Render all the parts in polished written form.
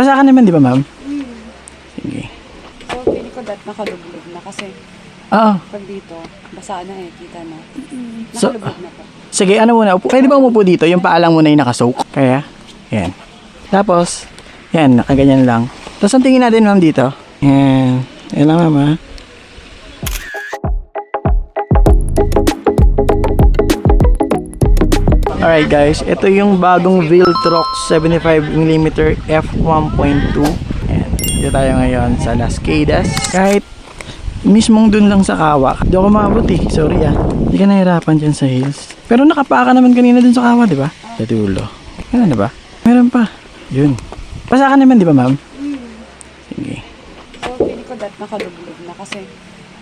Basa ka naman, di ba, ma'am? Sige. So, pili ko dat nakalubog na kasi Oo. pag dito, basa na eh, kita na. So- Nakalubog na po. Sige, ano muna? Pwede ba umupo dito? Yung paalang muna yung nakasoak. Kaya? Yan. Tapos, yan, nakaganyan lang. Tapos, ang tingin natin, ma'am, dito. Yan. Yan lang, ma'am, ha? Alright, guys. Ito yung bagong Viltrox 75mm f1.2. Yan. Dito tayo ngayon sa Las Cadas. Kahit mismong dun lang sa Kawa. Di ako maabot eh. Sorry ah. Hindi ka nahirapan dyan sa hills. Pero nakapaka naman kanina dun sa Kawa, di ba? Sa dulo. Ano na ba? Meron pa. Yun. Basa ka naman, di ba, ma'am? Sige. So, pili ko dat nakalubog na kasi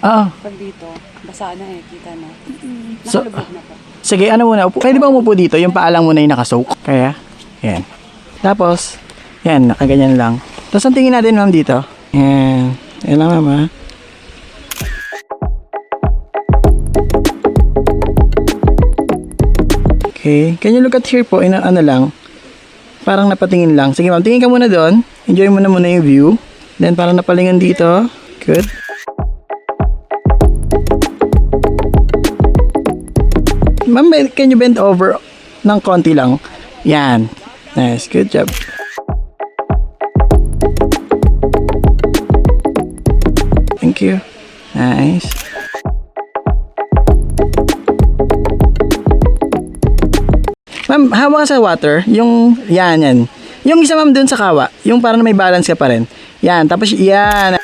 Oo. pag dito, basa na eh, kita na. So- Nakalubog na po. Sige, ano muna? Pwede ba umupo dito? Yung paalang muna yung nakasoak. Kaya? Yan. Tapos, yan, nakaganyan lang. Tapos, ang tingin natin, ma'am, dito. Yan. Yan lang, ma'am, ha? Okay. Can you look at here po? Ano lang. Parang napatingin lang. Sige, ma'am, tingin ka muna doon. Enjoy mo na muna yung view. Then, parang napalingan dito. Good. Ma'am, can you bend over ng konti lang? Yan. Nice. Good job. Thank you. Nice. Ma'am, hawa ka sa water. Yung, yan. Yung isa, ma'am, dun sa Kawa. Yung parang may balance ka pa rin. Yan. Tapos, yan.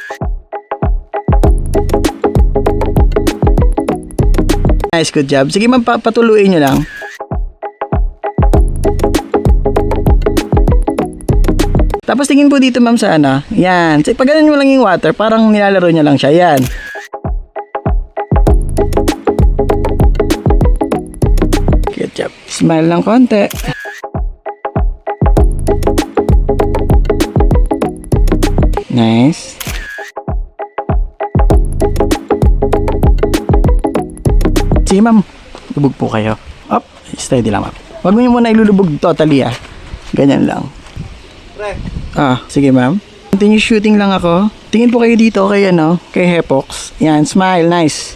Nice, good job. Sige, ma'am, patuluin nyo lang. Tapos tingin po dito, ma'am, sa ano. Yan. Pag ganun mo lang yung water, parang nilalaro niya lang siya. Yan. Good job. Smile lang konti. Nice. Sige, ma'am. Lubog po kayo. Up. Steady lang, ma'am. Huwag mo nyo muna ilulubog totally, ah. Ganyan lang. Sige, ma'am. Continue shooting lang ako. Tingin po kayo dito kay, kay Hepox. Yan, smile. Nice.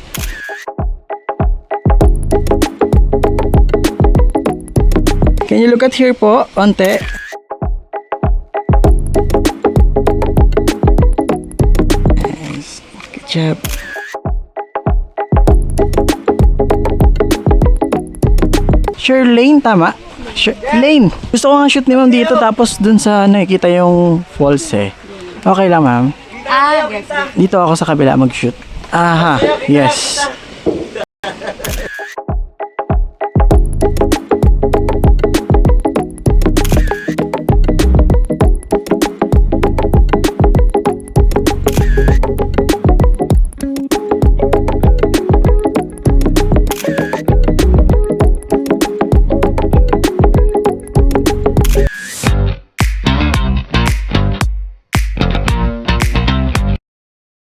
Can you look at here po? Onte. Nice. Good job. Lane, tama? Lane. Gusto ko nga shoot ni ma'am dito tapos dun sa nakikita yung falls eh. Okay lang, ma'am. Yes. Dito ako sa kabila mag-shoot. Aha, yes.